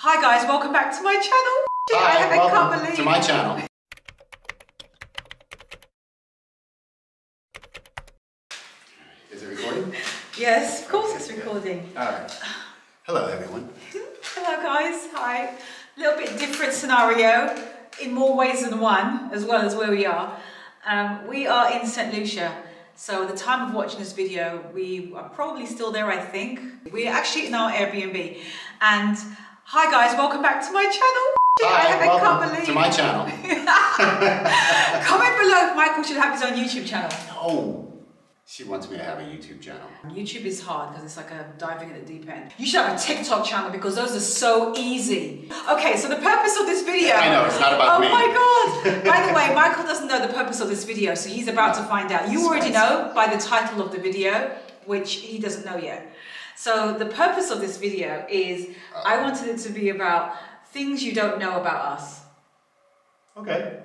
Hi guys, welcome back to my channel. Hi, welcome to my channel. Is it recording? Yes, of course it's recording. Alright. Hello everyone. Hello guys, hi. A little bit different scenario in more ways than one, as well as where we are. We are in St. Lucia. So at the time of watching this video, we are probably still there, I think. We're actually in our Airbnb. And hi guys, welcome back to my channel. Hi, welcome to my channel. Comment below if Michael should have his own YouTube channel. Oh, she wants me to have a YouTube channel. YouTube is hard because it's like a diving at the deep end. You should have a TikTok channel because those are so easy. Okay, so the purpose of this video... I know, it's not about me. Oh my God! By the way, Michael doesn't know the purpose of this video, so he's about to find out. You already know by the title of the video, which he doesn't know yet. So the purpose of this video is, I wanted it to be about things you don't know about us. Okay.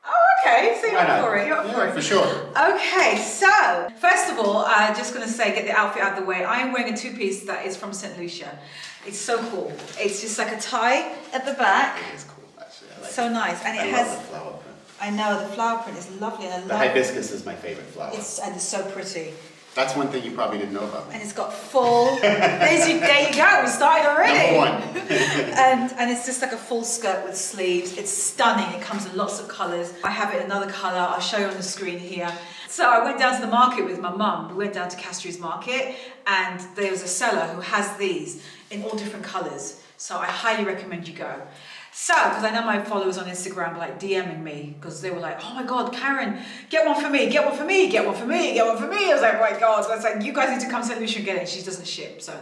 Oh, okay, so you're up for it, you're up for it. For sure. Okay, so, first of all, I'm just going to say, get the outfit out of the way. I am wearing a two-piece that is from St. Lucia. It's so cool. It's just like a tie at the back. It is cool, actually. I like so nice. And it has... has... the flower print. I know, the flower print is lovely. And I the hibiscus is my favorite flower. And it's so pretty. That's one thing you probably didn't know about me. And it's got full... there you go, we started already. Number one. and it's just like a full skirt with sleeves. It's stunning. It comes in lots of colours. I have it in another colour. I'll show you on the screen here. So I went down to the market with my mum. We went down to Castri's Market and there was a seller who has these in all different colours. So I highly recommend you go. So, because I know my followers on Instagram were like DMing me because they were like, oh my God, Karen, get one for me, get one for me, get one for me, get one for me. I was like, oh my God. So I was like, you guys need to come to St. Lucia and get it. She doesn't ship. So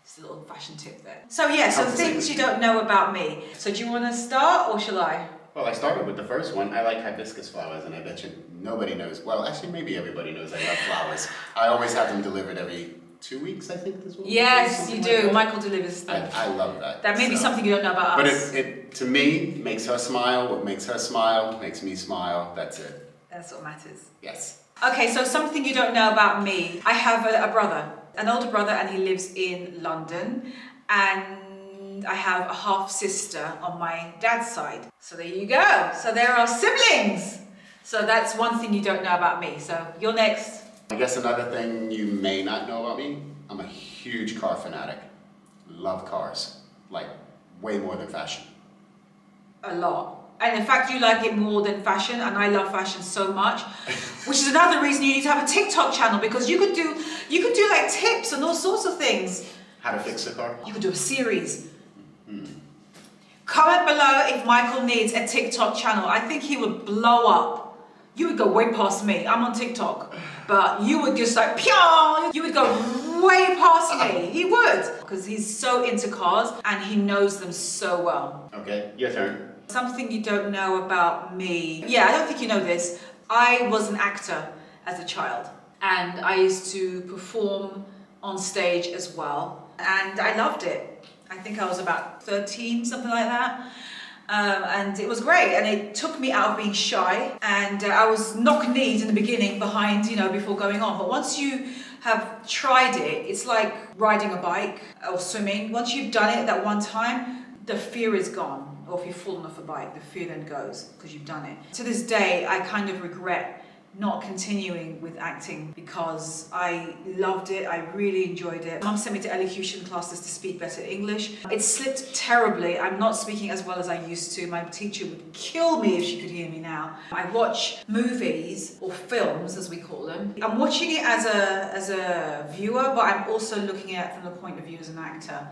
it's a little fashion tip there. So yeah, so things you don't know about me. So do you want to start or shall I? Well, I started with the first one. I like hibiscus flowers and I bet you nobody knows. Well, actually maybe everybody knows I love flowers. I always have them delivered every 2 weeks, I think, as well. Yes, you do. Like Michael delivers them. I love that. That may be something you don't know about us. But it to me, makes her smile. What makes her smile makes me smile. That's it. That's what matters. Yes. Okay, so something you don't know about me. I have a brother, an older brother, and he lives in London. And I have a half sister on my dad's side. So there you go. So there are siblings. So that's one thing you don't know about me. So you're next. I guess another thing you may not know about me, I'm a huge car fanatic. Love cars. Like, way more than fashion. A lot. And in fact, you like it more than fashion, and I love fashion so much, which is another reason you need to have a TikTok channel, because you could do like tips and all sorts of things. How to fix a car? You could do a series. Comment below if Michael needs a TikTok channel. I think he would blow up. You would go way past me. I'm on TikTok. But you would just like, pyong! You would go way past me. He would. Because he's so into cars and he knows them so well. Okay, your turn. Something you don't know about me. Yeah, I don't think you know this. I was an actor as a child. And I used to perform on stage as well. And I loved it. I think I was about 13, something like that. And it was great, and it took me out of being shy, and I was knock-kneed in the beginning behind, you know, before going on. But once you have tried it, it's like riding a bike or swimming. Once you've done it that one time, the fear is gone. Or if you've fallen off a bike, the fear then goes because you've done it. To this day, I kind of regret not continuing with acting because I loved it, I really enjoyed it. Mum sent me to elocution classes to speak better English. It slipped terribly. I'm not speaking as well as I used to. My teacher would kill me if she could hear me now. I watch movies, or films as we call them. I'm watching it as a viewer, but I'm also looking at it from the point of view as an actor.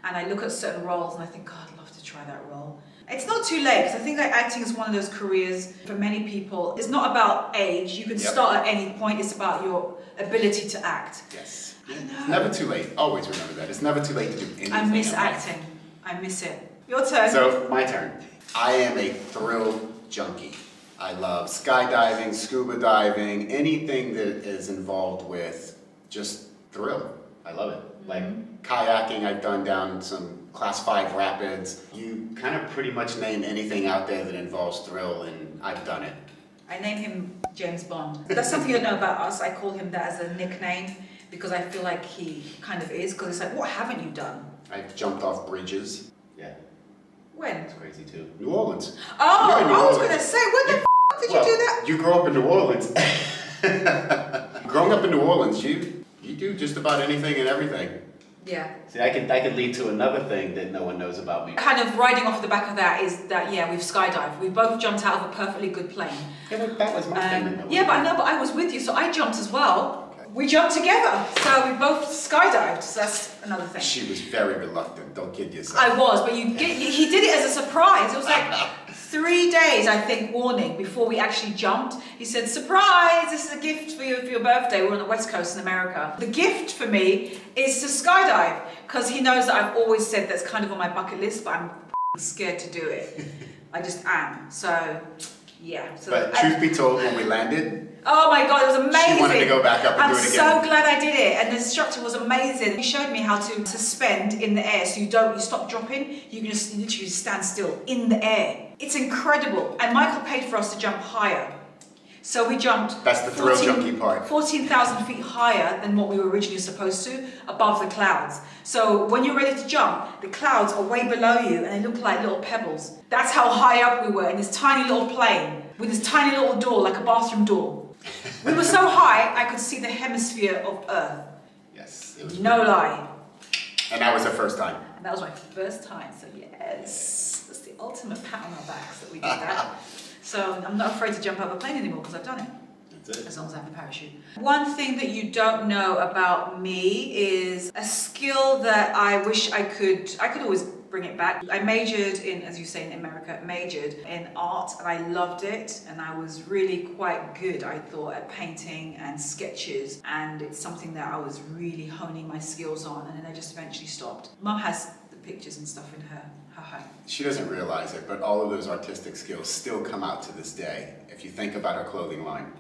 And I look at certain roles and I think, God, I'd love to try that role. It's not too late, because I think that acting is one of those careers for many people. It's not about age. You can start at any point. It's about your ability to act. Yes. It's never too late. Always remember that. It's never too late to do anything. I miss acting. I miss it. Your turn. So, my turn. I am a thrill junkie. I love skydiving, scuba diving, anything that is involved with just thrill. I love it. Like kayaking, I've done down some Class 5 rapids. You kind of pretty much name anything out there that involves thrill, and I've done it. I name him James Bond. That's something you don't know about us. I call him that as a nickname because I feel like he kind of is, because it's like, what haven't you done? I've jumped off bridges. Yeah. When? It's crazy too. New Orleans. Oh, New I was Orleans. going to say, when the f did you do that? You grew up in New Orleans. Growing up in New Orleans, you do just about anything and everything. Yeah. See, I could lead to another thing that no one knows about me. Kind of riding off the back of that is that, yeah, we've skydived. We both jumped out of a perfectly good plane. Yeah, but that was my thing. Yeah, but I know, but I was with you, so I jumped as well. Okay. We jumped together, so we both skydived, so that's another thing. She was very reluctant, don't kid yourself. I was, but he did it as a surprise. It was like 3 days, I think, warning before we actually jumped. He said, surprise, this is a gift for you for your birthday. We're on the West Coast in America. The gift for me is to skydive, because he knows that I've always said that's kind of on my bucket list, but I'm scared to do it. I just am. So, yeah. So but truth be told, when we landed, oh my God, it was amazing. She wanted to go back up and do it again. I'm so glad I did it. And the instructor was amazing. He showed me how to suspend in the air so you stop dropping. You can just literally stand still in the air. It's incredible. And Michael paid for us to jump higher. So we jumped. That's the thrill junkie part. 14,000 feet higher than what we were originally supposed to, above the clouds. So when you're ready to jump, the clouds are way below you and they look like little pebbles. That's how high up we were in this tiny little plane with this tiny little door, like a bathroom door. We were so high, I could see the hemisphere of Earth. Yes, it was no lie. And that was the first time. And that was my first time, so yes. That's the ultimate pat on our backs that we did that. So I'm not afraid to jump out of a plane anymore because I've done it. That's it. As long as I have a parachute. One thing that you don't know about me is a skill that I wish I could always bring it back. I majored in, as you say in America, majored in art, and I loved it, and I was really quite good, I thought, at painting and sketches, and it's something that I was really honing my skills on, and then I just eventually stopped. Mum has the pictures and stuff in her home. She doesn't realize it, but all of those artistic skills still come out to this day. If you think about her clothing line,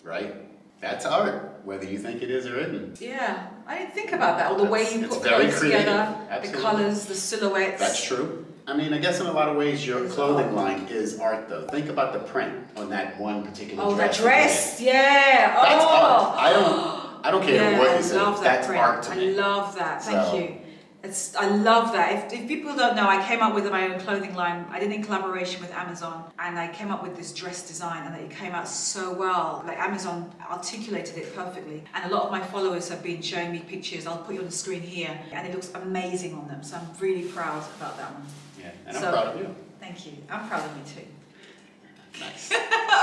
right? That's art, whether you think it is or isn't. Yeah, I didn't think about that. Or the way you put clothes together, the colours, the silhouettes. That's true. I mean, I guess in a lot of ways your clothing line is art, though. Think about the print on that one particular dress. Oh, that dress, yeah. That's art. I don't care what you say. That's art to me. I love that. Thank you. I love that. If people don't know, I came up with my own clothing line. I did it in collaboration with Amazon, and I came up with this dress design, and it came out so well. Like Amazon articulated it perfectly, and a lot of my followers have been showing me pictures. I'll put you on the screen here, and it looks amazing on them. So I'm really proud about that one. Yeah, and I'm proud of you. Thank you. I'm proud of me too. Nice.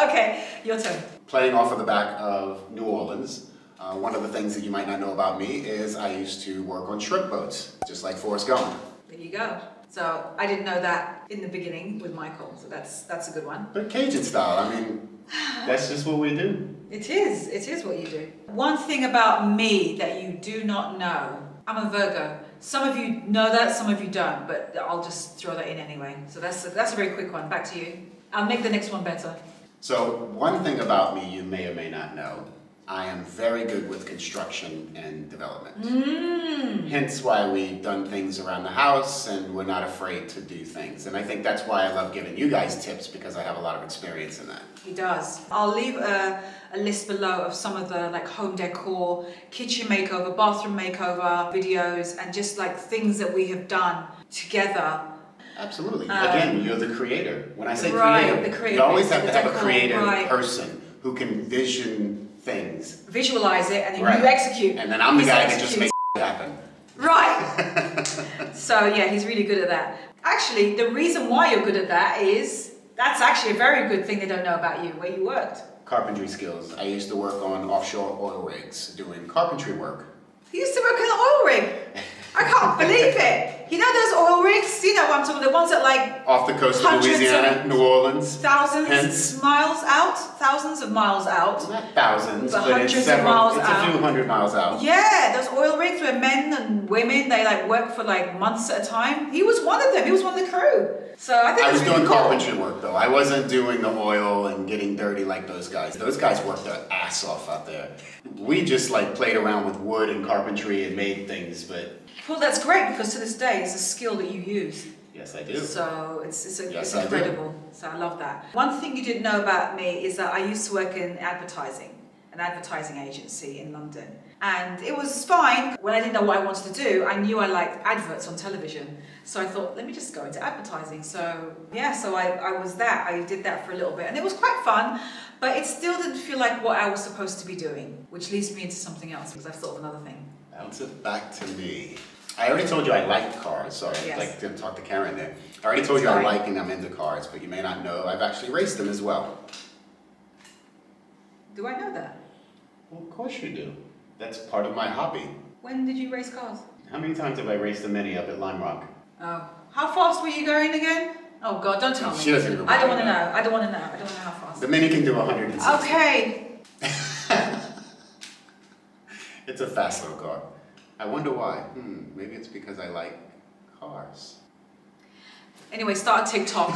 Okay, your turn. Playing off of the back of New Orleans. One of the things that you might not know about me is I used to work on shrimp boats, just like Forrest Gump. There you go. So I didn't know that in the beginning with Michael, so that's a good one. But Cajun style, I mean, that's just what we do. It is what you do. One thing about me that you do not know, I'm a Virgo. Some of you know that, some of you don't, but I'll just throw that in anyway. So that's a very quick one. Back to you. I'll make the next one better. So one thing about me you may or may not know, I am very good with construction and development. Hence why we've done things around the house and we're not afraid to do things. And I think that's why I love giving you guys tips, because I have a lot of experience in that. He does. I'll leave a list below of some of the like home decor, kitchen makeover, bathroom makeover videos, and just like things that we have done together. Absolutely. Again, you're the creator. When I say creator, you always have to have a creative person who can vision things. Visualize it, and then you execute. And then I'm the guy that just makes it happen. Right. So yeah, he's really good at that. Actually, the reason why you're good at that is, that's actually a very good thing they don't know about you, where you worked. Carpentry skills. I used to work on offshore oil rigs, doing carpentry work. You used to work on an oil rig? I can't believe it. You know those oil rigs? You know what I'm talking about, the ones that like... Off the coast of Louisiana, New Orleans. Thousands of miles out? Thousands of miles out. Not thousands, but hundreds it's several, of miles it's out. a few hundred miles out. Yeah, those oil rigs where men and women, they like work for like months at a time. He was one of them. He was one of the crew. So I think I was really doing cool. carpentry work though. I wasn't doing the oil and getting dirty like those guys. Those guys worked their ass off out there. We just like played around with wood and carpentry and made things, but... Well, that's great, because to this day it's a skill that you use. Yes, I do. So it's incredible. So I love that. One thing you didn't know about me is that I used to work in advertising, an advertising agency in London. And it was fine. When I didn't know what I wanted to do, I knew I liked adverts on television. So I thought, let me just go into advertising. So yeah, so I was that. I did that for a little bit and it was quite fun, but it still didn't feel like what I was supposed to be doing, which leads me into something else because I've thought of another thing. Bounce it back to me. I already told you I like cars. Sorry, yes. Like didn't talk to Karen there. I already told you I like and I'm into cars, but you may not know I've actually raced them as well. Do I know that? Well, of course you do. That's part of my hobby. When did you race cars? How many times have I raced the Mini up at Lime Rock? Oh, how fast were you going again? Oh God, don't tell me. She doesn't even I don't want to know. I don't want to know. I don't want to know how fast. The Mini can do 160. Okay. It's a fast little car. I wonder why. Maybe it's because I like cars. Anyway, start a TikTok.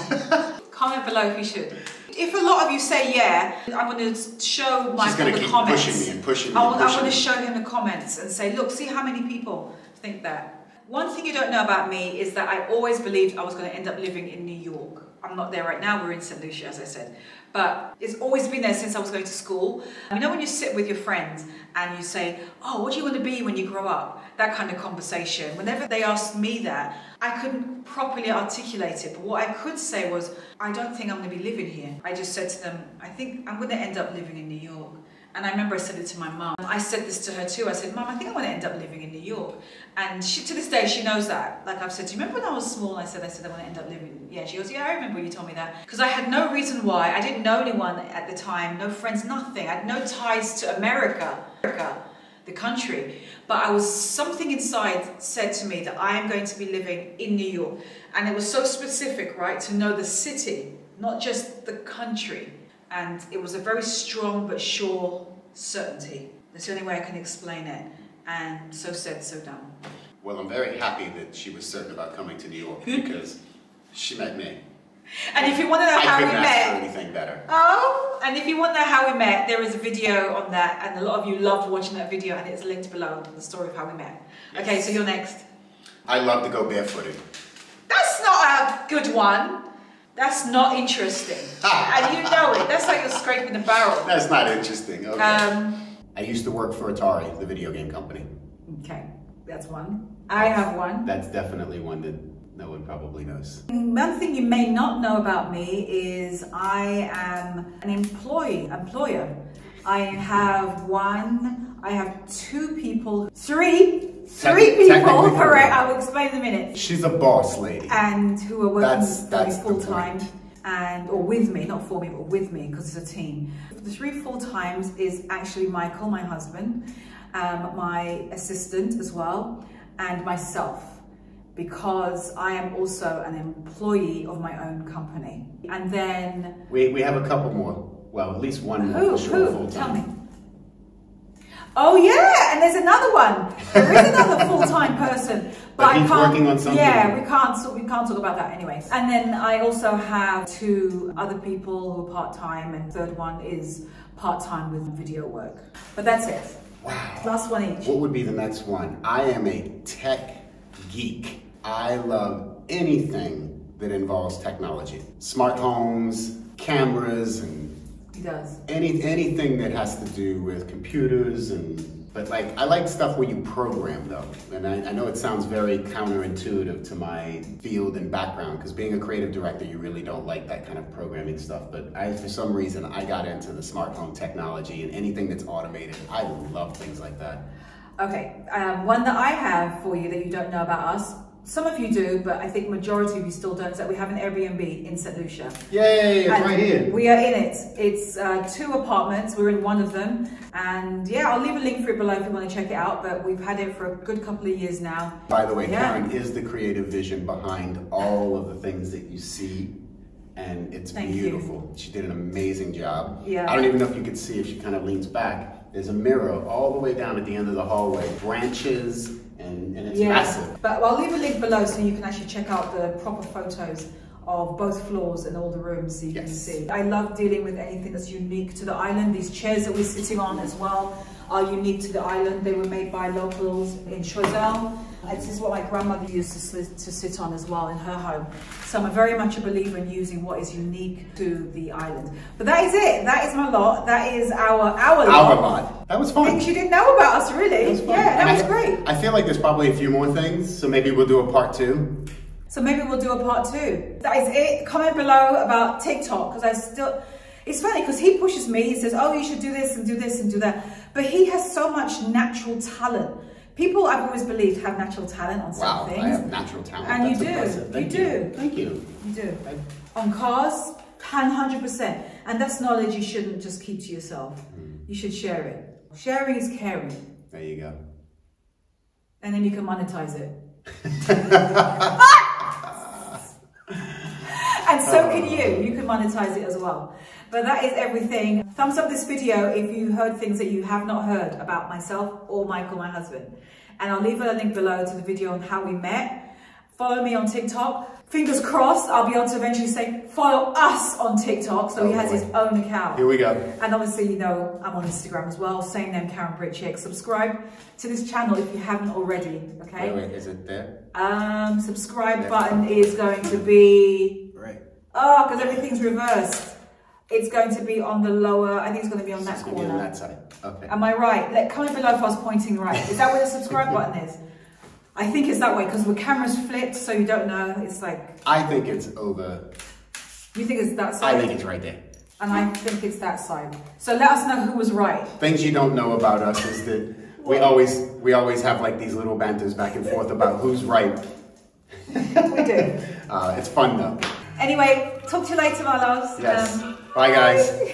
Comment below if you should. If a lot of you say yeah, I'm going to show Michael the comments. She's going to keep pushing me and pushing me. I want to show him the comments and say, look, see how many people think that. One thing you don't know about me is that I always believed I was going to end up living in New York. I'm not there right now, we're in St. Lucia, as I said. But it's always been there since I was going to school. You know when you sit with your friends and you say, oh, what do you want to be when you grow up? That kind of conversation. Whenever they asked me that, I couldn't properly articulate it. But what I could say was, I don't think I'm going to be living here. I just said to them, I think I'm going to end up living in New York. And I remember I said it to my mum. I said this to her too. I said, Mum, I think I'm going to end up living in New York. And she, to this day, she knows that. Like I've said to you, remember when I was small, I said I want to end up living. Yeah, she goes, yeah, I remember you told me that. Because I had no reason why. I didn't know anyone at the time, no friends, nothing. I had no ties to America, the country. But I was, something inside said to me that I am going to be living in New York. And it was so specific, right, to know the city, not just the country. And it was a very strong but sure certainty. That's the only way I can explain it. And so said, so done. Well, I'm very happy that she was certain about coming to New York because she met me. And if you want to know how we met, I couldn't ask for anything better. Oh, and if you want to know how we met, there is a video on that, and a lot of you loved watching that video, and it's linked below, the story of how we met. Yes. Okay, so you're next. I love to go barefooted. That's not a good one. That's not interesting. And you know it. That's like you're scraping the barrel. That's not interesting. Okay. I used to work for Atari, the video game company. Okay, that's one. I have one. That's definitely one that no one probably knows. One thing you may not know about me is I am an employer. I have two people, three people, correct, I will explain in a minute. She's a boss lady. And who are working that's full-time, or with me, not for me, but with me, because it's a team. The 3 full-times is actually Michael, my husband, my assistant as well, and myself, because I am also an employee of my own company. And then... We have a couple more. Well, at least one more. Who? Tell me. Oh yeah, and there's another one. There is another full-time person, but he's working on something. Yeah, we can't talk about that anyways. And then I also have 2 other people who are part-time, and the 3rd one is part-time with video work. But that's it. Wow. Last one each. What would be the next one? I am a tech geek. I love anything that involves technology. Smart homes, cameras, and he does. Anything that has to do with computers, but like, I like stuff where you program though. And I know it sounds very counterintuitive to my field and background, because being a creative director, you really don't like that kind of programming stuff. But for some reason, I got into the smart home technology and anything that's automated. I love things like that. Okay, one that I have for you that you don't know about us, some of you do, but I think majority of you still don't, is that we have an Airbnb in St. Lucia. Yay, it's right here. We are in it. It's 2 apartments, we're in one of them. And yeah, I'll leave a link for it below if you want to check it out, but we've had it for a good couple of years now. By the way, Karen is the creative vision behind all of the things that you see. And it's beautiful. She did an amazing job. Yeah. I don't even know if you can see if she kind of leans back. There's a mirror all the way down at the end of the hallway. Branches. And it's massive. But I'll leave a link below so you can actually check out the proper photos of both floors and all the rooms so you can see. I love dealing with anything that's unique to the island. These chairs that we're sitting on as well are unique to the island. They were made by locals in Choiseul. This is what my grandmother used to sit on as well in her home. So I'm very much a believer in using what is unique to the island. But that is it. That is my lot. That is our lot. Our lot. That was fun. Things you didn't know about us, really. Yeah, that was great. I feel like there's probably a few more things, so maybe we'll do a part 2. So maybe we'll do a part 2. That is it. Comment below about TikTok, because it's funny because he pushes me. He says, oh, you should do this and do this and do that. But he has so much natural talent. People, I've always believed, have natural talent on some things. Wow, I have natural talent. And That's you do. Impressive. Thank you. Thank you. You do. On cars, 100%. And that's knowledge you shouldn't just keep to yourself. You should share it. Sharing is caring. There you go. And then you can monetize it. And so can you. You can monetize it as well. But that is everything. Thumbs up this video if you heard things that you have not heard about myself or Michael, my husband. And I'll leave a link below to the video on how we met. Follow me on TikTok. Fingers crossed, I'll be able to eventually say, follow us on TikTok. So he has his own account. Here we go. And obviously, you know, I'm on Instagram as well. Same name, KarenBritChick. Subscribe to this channel if you haven't already, okay? Wait, is it there? Subscribe button is going to be... Right. Oh, because everything's reversed. It's going to be on the lower, I think it's going to be on that corner. It's going to be on that side. Okay. Am I right? Comment below if I was pointing right. Is that where the subscribe button is? I think it's that way because the camera's flipped, so you don't know. It's like... I think it's over. You think it's that side? I think it's right there. And I think it's that side. So let us know who was right. Things you don't know about us is that we always have like these little banters back and forth about who's right. We do. It's fun though. Anyway, talk to you later, my loves. Yes. Bye, guys.